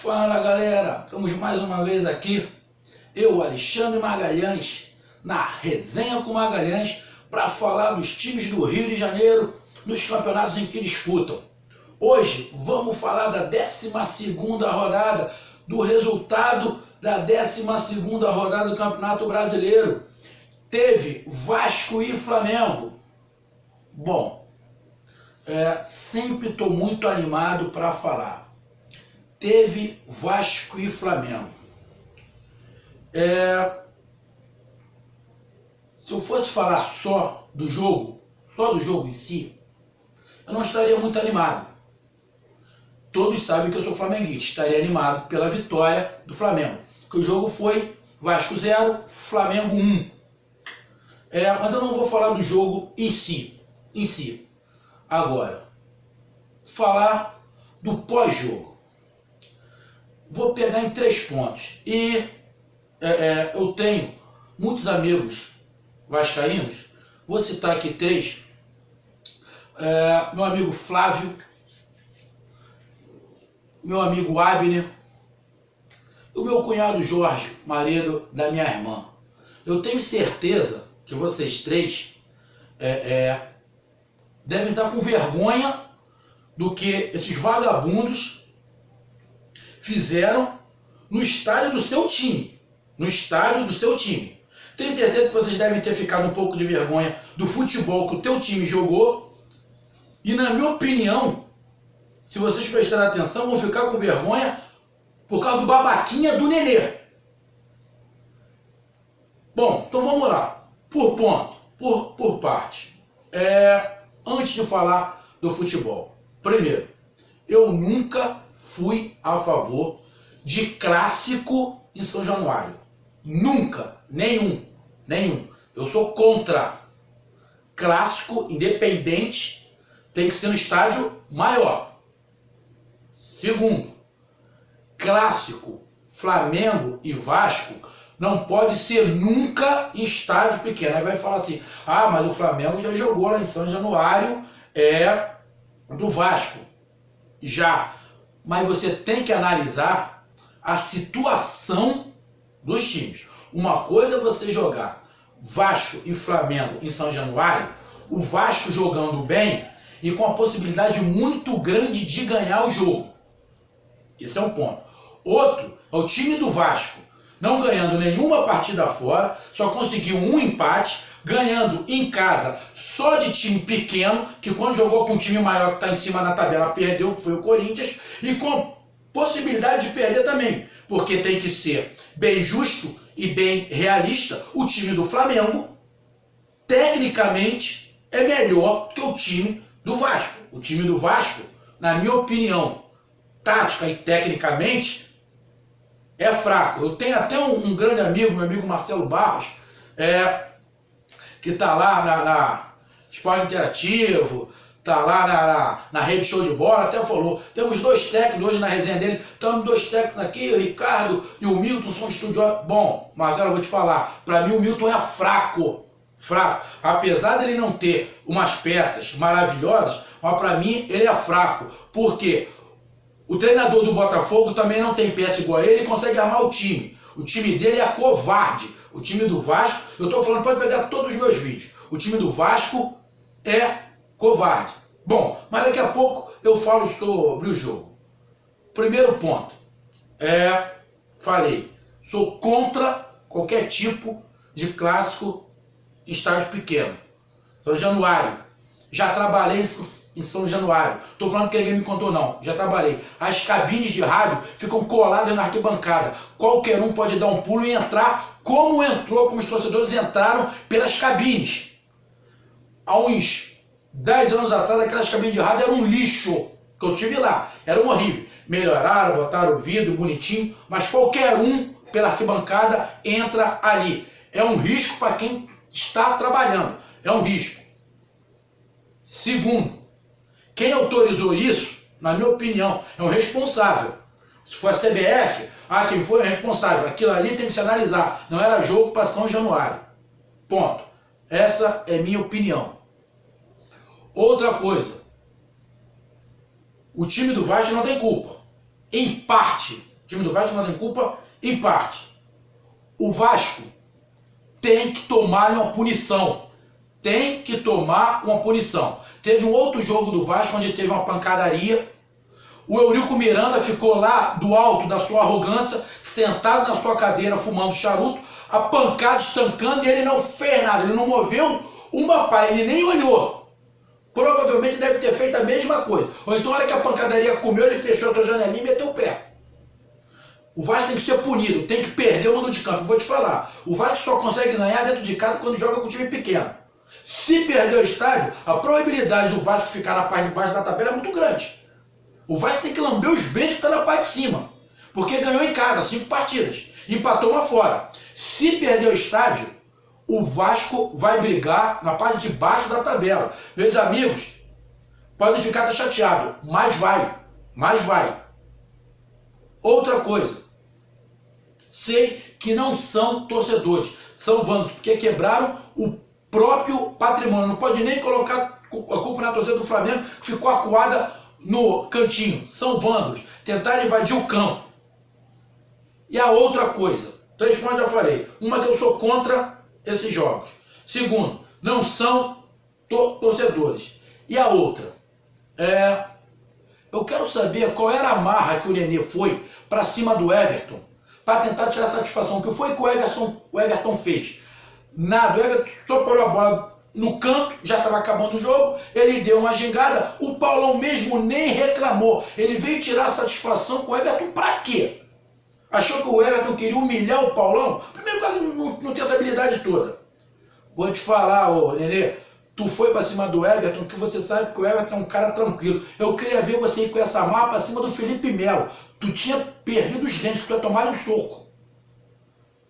Fala galera, estamos mais uma vez aqui, eu, Alexandre Magalhães, na Resenha com Magalhães, para falar dos times do Rio de Janeiro nos campeonatos em que disputam. Hoje vamos falar da 12ª rodada, do resultado da 12ª rodada do Campeonato Brasileiro. Teve Vasco e Flamengo. Bom, sempre estou muito animado para falar. Teve Vasco e Flamengo. Se eu fosse falar só do jogo em si, eu não estaria muito animado. Todos sabem que eu sou flamenguista, estaria animado pela vitória do Flamengo. Que o jogo foi Vasco 0, Flamengo 1. Mas eu não vou falar do jogo em si. Agora, falar do pós-jogo. Vou pegar em 3 pontos. E eu tenho muitos amigos vascaínos. Vou citar aqui 3. Meu amigo Flávio, meu amigo Abner, e o meu cunhado Jorge, marido da minha irmã. Eu tenho certeza que vocês 3 devem estar com vergonha do que esses vagabundos fizeram no estádio do seu time. Tenho certeza que vocês devem ter ficado um pouco de vergonha do futebol que o teu time jogou. E na minha opinião, se vocês prestarem atenção, vão ficar com vergonha por causa do babaquinha do Nenê. Bom, então vamos lá. Por ponto, por parte. Antes de falar do futebol. Primeiro, eu nunca fui a favor de clássico em São Januário. Nunca. Nenhum. Eu sou contra. Clássico, independente, tem que ser no estádio maior. Segundo, clássico, Flamengo e Vasco não pode ser nunca em estádio pequeno. Aí vai falar assim, mas o Flamengo já jogou lá em São Januário, do Vasco. Já. Mas você tem que analisar a situação dos times. Uma coisa é você jogar Vasco e Flamengo em São Januário, o Vasco jogando bem e com a possibilidade muito grande de ganhar o jogo. Esse é um ponto. Outro é o time do Vasco não ganhando nenhuma partida fora, só conseguiu um empate, ganhando em casa só de time pequeno, que quando jogou com um time maior que está em cima na tabela perdeu, que foi o Corinthians, e com possibilidade de perder também, porque tem que ser bem justo e bem realista. O time do Flamengo, tecnicamente, é melhor que o time do Vasco. O time do Vasco, na minha opinião, tática e tecnicamente, é fraco. Eu tenho até um grande amigo, meu amigo Marcelo Barros, que está lá na Esporte Interativo, está lá na Rede Show de Bola, até falou, temos 2 técnicos hoje na resenha dele, estamos 2 técnicos aqui, o Ricardo e o Milton são estudiosos. Bom, Marcelo, eu vou te falar, para mim o Milton é fraco. Apesar dele não ter umas peças maravilhosas, mas para mim ele é fraco, porque o treinador do Botafogo também não tem peça igual a ele e consegue armar o time. O time dele é covarde. O time do Vasco, eu estou falando, pode pegar todos os meus vídeos. O time do Vasco é covarde. Bom, mas daqui a pouco eu falo sobre o jogo. Primeiro ponto. Falei, sou contra qualquer tipo de clássico em estádio pequeno. São Januário. Já trabalhei em São Januário. Estou falando que ninguém me contou, não. Já trabalhei. As cabines de rádio ficam coladas na arquibancada. Qualquer um pode dar um pulo e entrar como os torcedores entraram pelas cabines. Há uns 10 anos atrás, aquelas cabines de rádio eram um lixo. Que eu tive lá. Eram horríveis. Melhoraram, botaram o vidro bonitinho, mas qualquer um pela arquibancada entra ali. É um risco para quem está trabalhando. É um risco. Segundo, quem autorizou isso, na minha opinião, é um responsável. Se for a CBF, quem foi o responsável. Aquilo ali tem que se analisar. Não era jogo para São Januário. Ponto. Essa é minha opinião. Outra coisa. O time do Vasco não tem culpa. Em parte, O time do Vasco não tem culpa em parte. O Vasco tem que tomar uma punição. Tem que tomar uma punição. Teve um outro jogo do Vasco onde teve uma pancadaria. O Eurico Miranda ficou lá do alto da sua arrogância, sentado na sua cadeira fumando charuto, a pancada estancando e ele não fez nada, ele não moveu uma pá, ele nem olhou. Provavelmente deve ter feito a mesma coisa. Ou então, na hora que a pancadaria comeu, ele fechou a sua janelinha e meteu o pé. O Vasco tem que ser punido, tem que perder o mando de campo. Eu vou te falar, o Vasco só consegue ganhar dentro de casa quando joga com time pequeno. Se perder o estádio, a probabilidade do Vasco ficar na parte de baixo da tabela é muito grande. O Vasco tem que lamber os beijos que está na parte de cima. Porque ganhou em casa 5 partidas. Empatou uma fora. Se perder o estádio, o Vasco vai brigar na parte de baixo da tabela. Meus amigos, podem ficar até chateados, mas vai. Mas vai. Outra coisa. Sei que não são torcedores. São vândalos, porque quebraram o próprio patrimônio. Não pode nem colocar a culpa na torcida do Flamengo, que ficou acuada no cantinho. São vândalos. Tentaram invadir o campo. E a outra coisa. 3 pontos já falei. Uma, que eu sou contra esses jogos. Segundo, não são torcedores. E a outra, eu quero saber qual era a marra que o Nenê foi para cima do Everton, para tentar tirar satisfação. O que foi que o Everton fez? Nada. O Everton só parou a bola no canto, já estava acabando o jogo, ele deu uma gingada, o Paulão mesmo nem reclamou. Ele veio tirar satisfação com o Everton para quê? Achou que o Everton queria humilhar o Paulão? Primeiro caso, não tem essa habilidade toda. Vou te falar, ô Nenê, tu foi para cima do Everton, que você sabe que o Everton é um cara tranquilo. Eu queria ver você ir com essa marra para cima do Felipe Melo. Tu tinha perdido os dentes, que tu ia tomar um soco.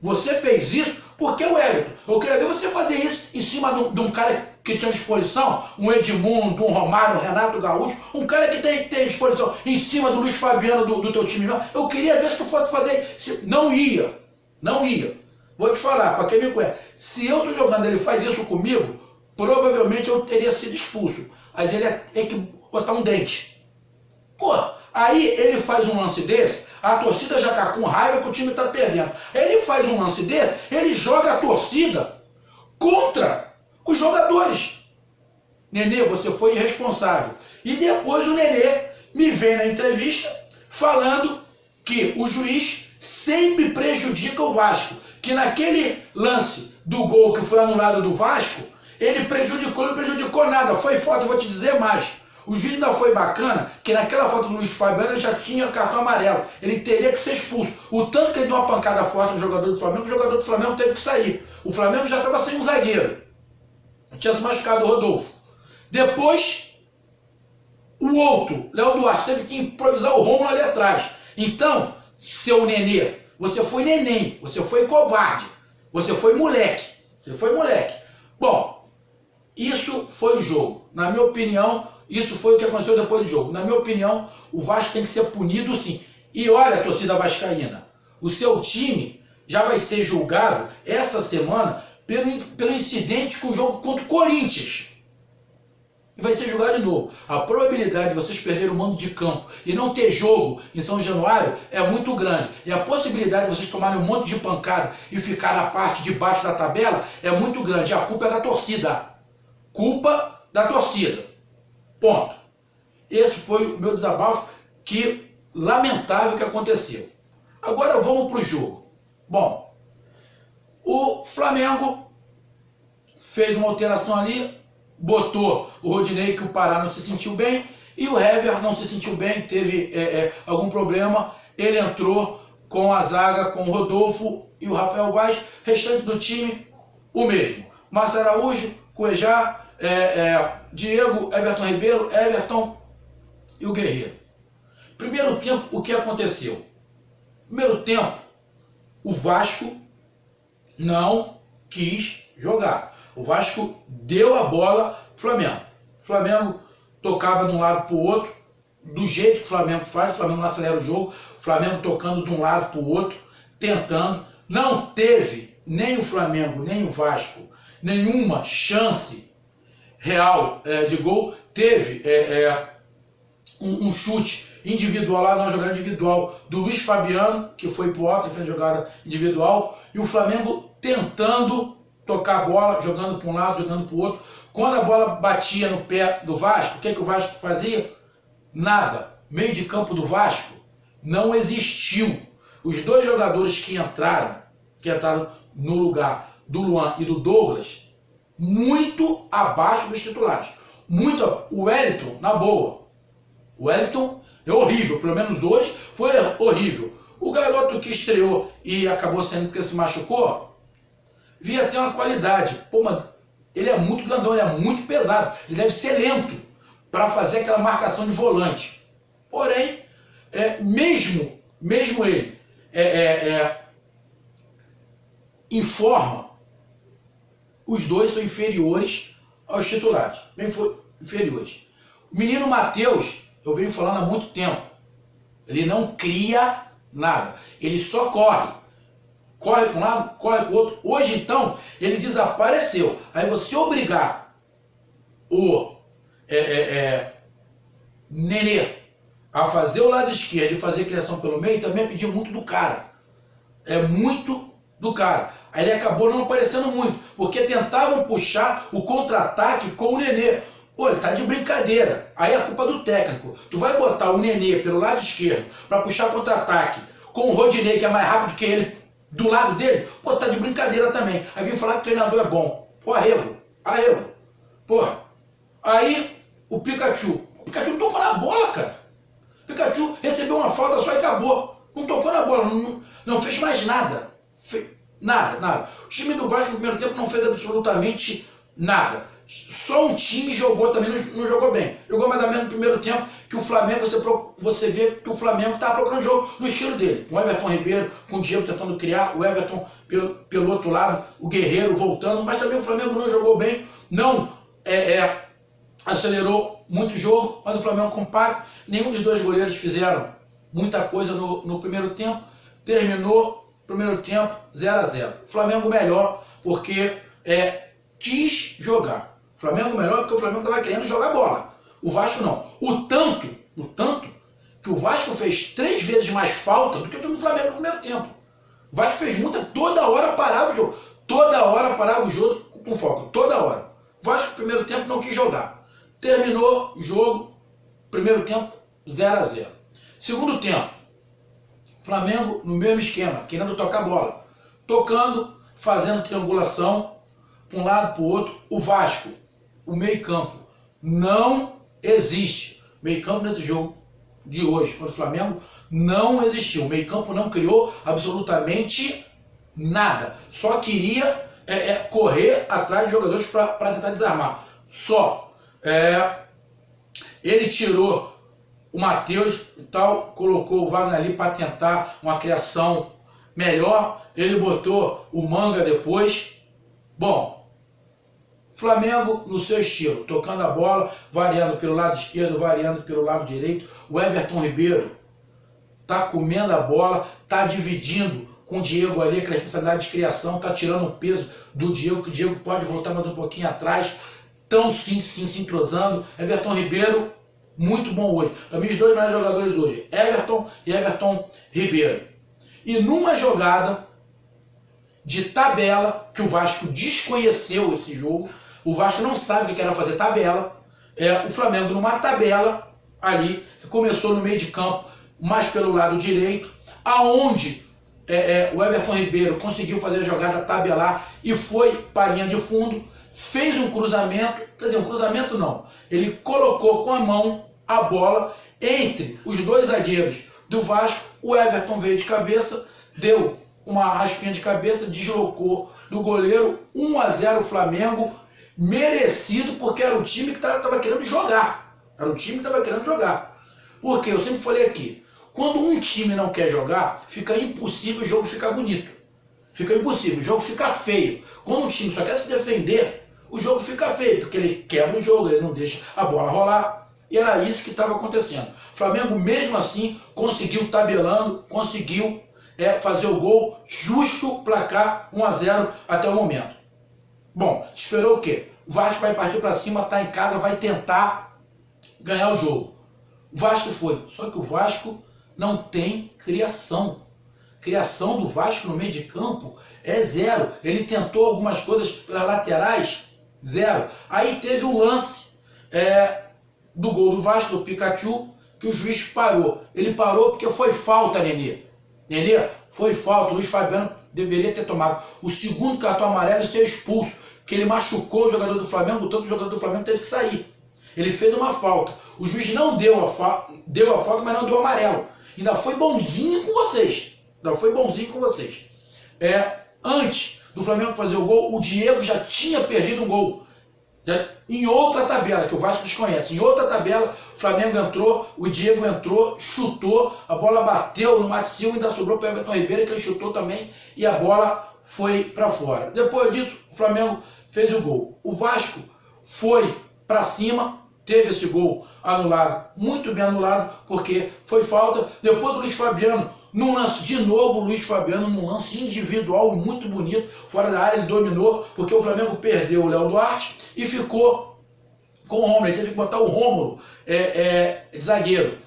Você fez isso porque o Everton. Eu queria ver você fazer isso em cima de um cara que tinha disposição, um Edmundo, um Romário, um Renato Gaúcho, um cara que tem disposição em cima do Luiz Fabiano do teu time. Eu queria ver se tu fosse fazer. Não ia. Não ia. Vou te falar, para quem me conhece, se eu tô jogando ele faz isso comigo, provavelmente eu teria sido expulso. Aí ele ia ter que botar um dente. Pô, aí ele faz um lance desse, a torcida já tá com raiva que o time tá perdendo. Ele faz um lance desse, ele joga a torcida contra os jogadores. Nenê, você foi irresponsável. E depois o Nenê me vem na entrevista falando que o juiz sempre prejudica o Vasco. Que naquele lance do gol que foi anulado do Vasco, ele prejudicou, não prejudicou nada. Foi falta, eu vou te dizer mais. O juiz ainda foi bacana, que naquela falta do Luiz Fabiano ele já tinha cartão amarelo. Ele teria que ser expulso. O tanto que ele deu uma pancada forte no jogador do Flamengo, o jogador do Flamengo teve que sair. O Flamengo já estava sem um zagueiro. Tinha se machucado o Rodolfo. Depois, o outro, Léo Duarte, teve que improvisar o Romulo ali atrás. Então, seu Nenê, você foi neném, você foi covarde, você foi moleque. Você foi moleque. Bom, isso foi o jogo. Na minha opinião, isso foi o que aconteceu depois do jogo. Na minha opinião, o Vasco tem que ser punido sim. E olha, torcida vascaína, o seu time já vai ser julgado essa semana pelo incidente com o jogo contra o Corinthians. E vai ser julgado de novo. A probabilidade de vocês perderem o mando de campo e não ter jogo em São Januário é muito grande. E a possibilidade de vocês tomarem um monte de pancada e ficar na parte de baixo da tabela é muito grande. A culpa é da torcida. Culpa da torcida. Ponto. Esse foi o meu desabafo, que lamentável que aconteceu. Agora vamos para o jogo. Bom, o Flamengo fez uma alteração ali, botou o Rodinei, que o Pará não se sentiu bem, e o Hever não se sentiu bem, teve algum problema. Ele entrou com a zaga, com o Rodolfo e o Rafael Vaz, restante do time o mesmo. Márcio Araújo, Cuejá, Diego, Everton Ribeiro, Everton e o Guerreiro. Primeiro tempo, o que aconteceu? Primeiro tempo, o Vasco não quis jogar. O Vasco deu a bola pro Flamengo. O Flamengo tocava de um lado para o outro, do jeito que o Flamengo faz. O Flamengo não acelera o jogo. O Flamengo tocando de um lado para o outro, tentando. Não teve nem o Flamengo, nem o Vasco, nenhuma chance real de gol. Teve um chute individual lá, na jogada individual do Luiz Fabiano, que foi pro alto e fez jogada individual, e o Flamengo tentando tocar a bola, jogando para um lado, jogando para o outro. Quando a bola batia no pé do Vasco, o que o Vasco fazia? Nada. Meio de campo do Vasco não existiu. Os dois jogadores que entraram no lugar do Luan e do Douglas, muito abaixo dos titulares. Muito abaixo. O Wellington, na boa. O Wellington é horrível, pelo menos hoje foi horrível. O garoto que estreou e acabou saindo porque se machucou, via ter uma qualidade. Pô, mas ele é muito grandão, ele é muito pesado. Ele deve ser lento para fazer aquela marcação de volante. Porém, mesmo ele em forma, os dois são inferiores aos titulares. Bem inferiores. O menino Matheus, eu venho falando há muito tempo, ele não cria nada. Ele só corre. Corre para um lado, corre para o outro. Hoje, então, ele desapareceu. Aí você obrigar o Nenê a fazer o lado esquerdo e fazer criação pelo meio, também é pedir muito do cara. É muito do cara. Aí ele acabou não aparecendo muito, porque tentavam puxar o contra-ataque com o Nenê. Pô, ele tá de brincadeira. Aí é culpa do técnico. Tu vai botar o Nenê pelo lado esquerdo para puxar contra-ataque com o Rodinei, que é mais rápido que ele, do lado dele? Pô, tá de brincadeira também. Aí vem falar que o treinador é bom. Pô, arrego. Pô, aí o Pikachu não tocou na bola, cara. O Pikachu recebeu uma falta só e acabou. Não tocou na bola, não fez mais nada. Nada. O time do Vasco no primeiro tempo não fez absolutamente nada. Só um time jogou também, não jogou bem. Jogou mais ou menos no primeiro tempo, que o Flamengo, você vê que o Flamengo estava procurando jogo no estilo dele. Com o Everton Ribeiro, com o Diego tentando criar, o Everton pelo outro lado, o Guerreiro voltando, mas também o Flamengo não jogou bem, não acelerou muito o jogo, mas o Flamengo compacto. Nenhum dos dois goleiros fizeram muita coisa no primeiro tempo. Terminou o primeiro tempo 0-0. Flamengo melhor, porque quis jogar. O Flamengo melhor porque o Flamengo estava querendo jogar bola. O Vasco não. O tanto que o Vasco fez 3 vezes mais falta do que o time do Flamengo no primeiro tempo. O Vasco fez muita, toda hora parava o jogo. Toda hora parava o jogo com foco. Toda hora. O Vasco no primeiro tempo não quis jogar. Terminou o jogo, primeiro tempo 0-0. Segundo tempo, Flamengo no mesmo esquema, querendo tocar bola. Tocando, fazendo triangulação, para um lado para o outro. O Vasco, o meio-campo, não existe. Meio-campo nesse jogo de hoje contra o Flamengo não existiu. O meio-campo não criou absolutamente nada. Só queria correr atrás de jogadores para tentar desarmar. Só. Ele tirou o Matheus e tal, colocou o Wagner ali para tentar uma criação melhor. Ele botou o Manga depois. Bom, Flamengo no seu estilo, tocando a bola, variando pelo lado esquerdo, variando pelo lado direito. O Everton Ribeiro tá comendo a bola, tá dividindo com o Diego ali, aquela responsabilidade de criação, tá tirando o peso do Diego, que o Diego pode voltar mais um pouquinho atrás. Tão sim se entrosando. Everton Ribeiro, muito bom hoje. Para mim, os dois melhores jogadores hoje, Everton e Everton Ribeiro. E numa jogada de tabela, que o Vasco desconheceu esse jogo, o Vasco não sabe o que era fazer tabela, o Flamengo numa tabela ali, que começou no meio de campo, mais pelo lado direito, aonde o Everton Ribeiro conseguiu fazer a jogada tabelar e foi para a linha de fundo, fez um cruzamento, quer dizer, um cruzamento não, ele colocou com a mão a bola entre os dois zagueiros do Vasco. O Everton veio de cabeça, deu uma raspinha de cabeça, deslocou do goleiro. 1-0 Flamengo, merecido, porque era o time que estava querendo jogar. Era o time que estava querendo jogar. Porque eu sempre falei aqui, quando um time não quer jogar, fica impossível o jogo ficar bonito. Fica impossível, o jogo fica feio. Quando um time só quer se defender, o jogo fica feio, porque ele quebra o jogo, ele não deixa a bola rolar. E era isso que estava acontecendo. O Flamengo, mesmo assim, conseguiu tabelando, conseguiu fazer o gol, justo placar 1-0 até o momento. Bom, esperou o quê? O Vasco vai partir para cima, está em casa, vai tentar ganhar o jogo. O Vasco foi. Só que o Vasco não tem criação. Criação do Vasco no meio de campo é zero. Ele tentou algumas coisas pelas laterais, zero. Aí teve o lance do gol do Vasco, do Pikachu, que o juiz parou. Ele parou porque foi falta, Nenê. Nenê, foi falta. O Luiz Fabiano deveria ter tomado o segundo cartão amarelo e ser expulso, que ele machucou o jogador do Flamengo, tanto o jogador do Flamengo teve que sair. Ele fez uma falta. O juiz não deu a falta, mas não deu amarelo. Ainda foi bonzinho com vocês. Antes do Flamengo fazer o gol, o Diego já tinha perdido um gol. Em outra tabela, que o Vasco desconhece. Em outra tabela, o Flamengo entrou, o Diego entrou, chutou, a bola bateu no Matheus Silva, ainda sobrou para o Everton Ribeiro, que ele chutou também, e a bola foi para fora. Depois disso, o Flamengo fez o gol. O Vasco foi para cima, teve esse gol anulado, muito bem anulado, porque foi falta. Depois do Luiz Fabiano, num lance, de novo o Luiz Fabiano, num lance individual muito bonito, fora da área, ele dominou, porque o Flamengo perdeu o Léo Duarte e ficou com o Rômulo. Ele teve que botar o Rômulo de zagueiro.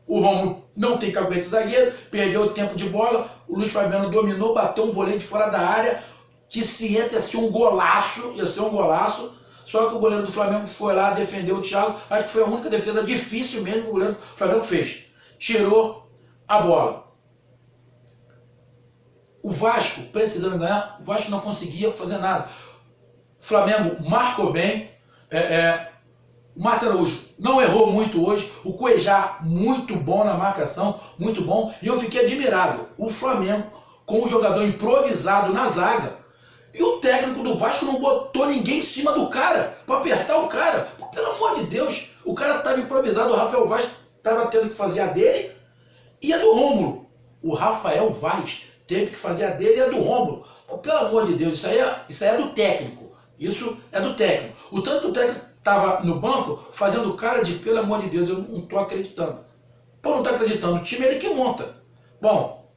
O Rômulo não tem cabelo de zagueiro, perdeu o tempo de bola, o Luiz Fabiano dominou, bateu um voleio de fora da área, que se entra ia ser um golaço, só que o goleiro do Flamengo foi lá, defendeu o Thiago. Acho que foi a única defesa difícil mesmo que o goleiro do Flamengo fez. Tirou a bola. O Vasco, precisando ganhar, o Vasco não conseguia fazer nada. O Flamengo marcou bem. O Márcio Araújo não errou muito hoje. O Cuejá, muito bom na marcação, muito bom. E eu fiquei admirado. O Flamengo, com o jogador improvisado na zaga, e o técnico do Vasco não botou ninguém em cima do cara, para apertar o cara. Pelo amor de Deus, o cara estava improvisado, o Rafael Vaz estava tendo que fazer a dele e a do Rômulo. O Rafael Vaz teve que fazer a dele e a do Rômulo. Pelo amor de Deus, isso aí é do técnico. Isso é do técnico. O tanto que o técnico estava no banco fazendo cara de, pelo amor de Deus, eu não estou acreditando. Pô, não está acreditando, o time é ele que monta. Bom,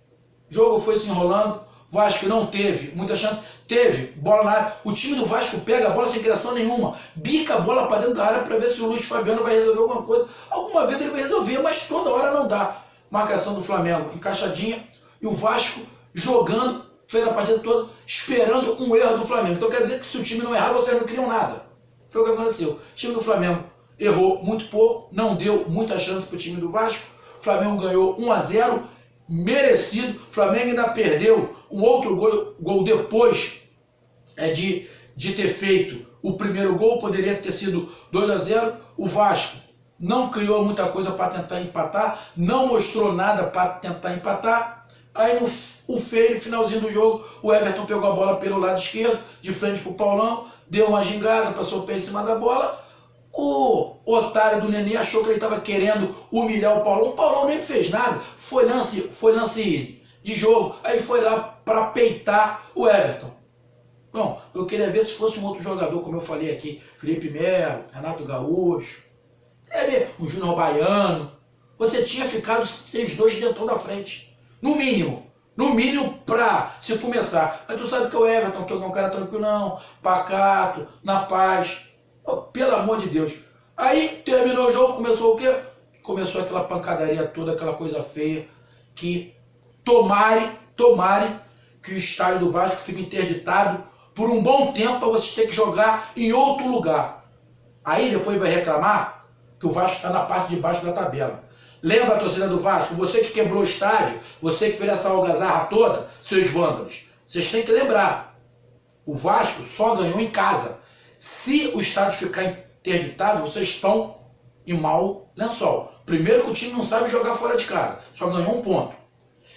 o jogo foi se enrolando. Vasco não teve muita chance, teve bola na área. O time do Vasco pega a bola sem criação nenhuma, bica a bola para dentro da área para ver se o Luiz Fabiano vai resolver alguma coisa. Alguma vez ele vai resolver, mas toda hora não dá. Marcação do Flamengo encaixadinha e o Vasco jogando, fez a partida toda esperando um erro do Flamengo. Então quer dizer que se o time não errar, vocês não criam nada. Foi o que aconteceu. O time do Flamengo errou muito pouco, não deu muita chance para o time do Vasco. O Flamengo ganhou 1-0, merecido. O Flamengo ainda perdeu um outro gol depois de ter feito o primeiro gol, poderia ter sido 2-0. O Vasco não criou muita coisa para tentar empatar, não mostrou nada para tentar empatar. Aí no finalzinho do jogo, o Everton pegou a bola pelo lado esquerdo, de frente para o Paulão, deu uma gingada, passou o pé em cima da bola. O otário do Nenê achou que ele estava querendo humilhar o Paulão. O Paulão nem fez nada, foi lance de jogo. Aí foi lá para peitar o Everton. Bom, eu queria ver se fosse um outro jogador, como eu falei aqui, Felipe Melo, Renato Gaúcho, um Júnior Baiano. Você tinha ficado os dois dentro da frente. No mínimo para se começar. Mas tu sabe que o Everton, que é um cara tranquilão, pacato, na paz. Oh, pelo amor de Deus. Aí terminou o jogo, começou o quê? Começou aquela pancadaria toda, aquela coisa feia, que tomare que o estádio do Vasco fique interditado por um bom tempo para vocês terem que jogar em outro lugar. Aí depois vai reclamar que o Vasco está na parte de baixo da tabela. Lembra a torcida do Vasco? Você que quebrou o estádio, você que fez essa algazarra toda, seus vândalos. Vocês têm que lembrar, o Vasco só ganhou em casa. Se o estádio ficar interditado, vocês estão em mau lençol. Primeiro que o time não sabe jogar fora de casa, só ganhou 1 ponto.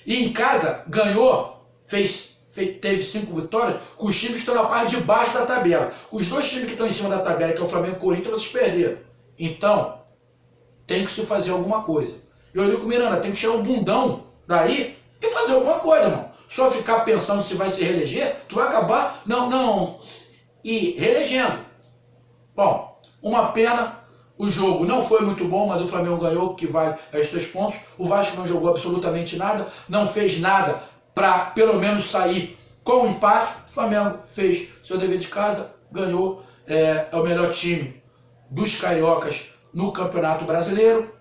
E em casa ganhou, teve 5 vitórias com os times que estão na parte de baixo da tabela. Os dois times que estão em cima da tabela, que é o Flamengo e o Corinthians, vocês perderam. Então, tem que se fazer alguma coisa. E o Eurico Miranda tem que tirar o bundão daí e fazer alguma coisa, irmão. Só ficar pensando se vai se reeleger, tu vai acabar, e reelegendo. Bom, uma pena. O jogo não foi muito bom, mas o Flamengo ganhou, que vale os 3 pontos. O Vasco não jogou absolutamente nada, não fez nada para pelo menos sair com o empate. O Flamengo fez seu dever de casa, ganhou, é o melhor time dos cariocas no Campeonato Brasileiro.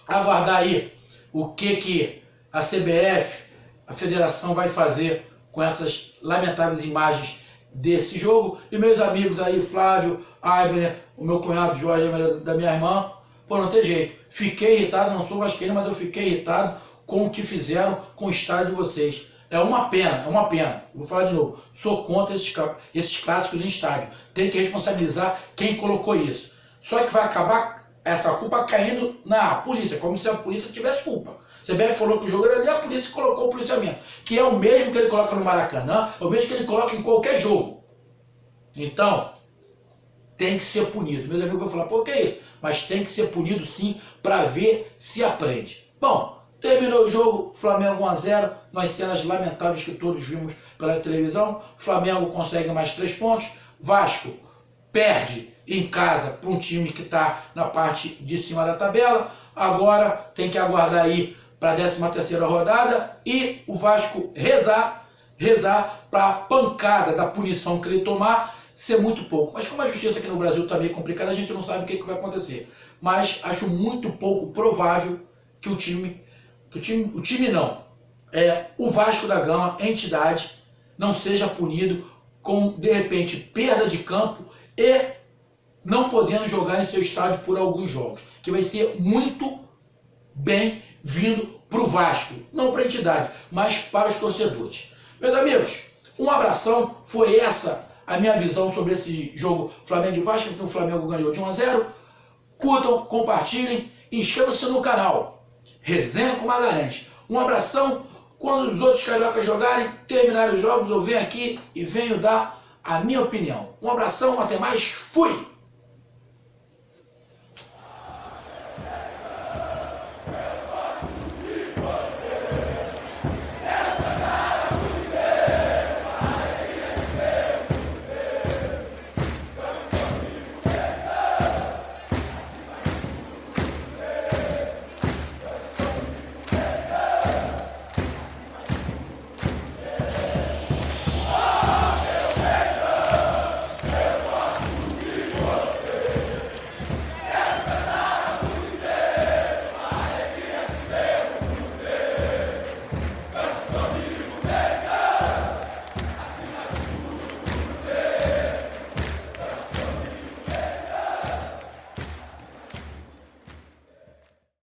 aguardar aí o que a CBF, a federação, vai fazer com essas lamentáveis imagens desse jogo. E meus amigos aí, Flávio, Abner, o meu cunhado Jorge, da minha irmã, pô, não tem jeito. Fiquei irritado, não sou vascaíno, mas eu fiquei irritado com o que fizeram com o estádio de vocês. É uma pena, é uma pena. Vou falar de novo. Sou contra esses clássicos em estádio. Tem que responsabilizar quem colocou isso. Só que vai acabar essa culpa caindo na polícia, como se a polícia tivesse culpa. A CBF falou que o jogo era ali, a polícia colocou o policiamento, que é o mesmo que ele coloca no Maracanã, é o mesmo que ele coloca em qualquer jogo. Então, tem que ser punido. Meus amigos vão falar, pô, que é isso? Mas tem que ser punido sim, para ver se aprende. Bom, terminou o jogo, Flamengo 1 a 0, nas cenas lamentáveis que todos vimos pela televisão. Flamengo consegue mais 3 pontos, Vasco perde em casa para um time que está na parte de cima da tabela. Agora tem que aguardar aí para a 13ª rodada e o Vasco rezar para a pancada da punição que ele tomar ser muito pouco. Mas como a justiça aqui no Brasil está meio complicada, a gente não sabe o que vai acontecer. Mas acho muito pouco provável que o Vasco da Gama, entidade, não seja punido com, de repente, perda de campo e não podendo jogar em seu estádio por alguns jogos, que vai ser muito bem vindo para o Vasco, não para a entidade, mas para os torcedores. Meus amigos, um abração, foi essa a minha visão sobre esse jogo Flamengo e Vasco, que o Flamengo ganhou de 1 a 0. Curtam, compartilhem, inscrevam-se no canal Resenha com Magalhães. Um abração. Quando os outros cariocas jogarem, terminarem os jogos, eu venho aqui e venho dar a minha opinião. Um abração, até mais, fui!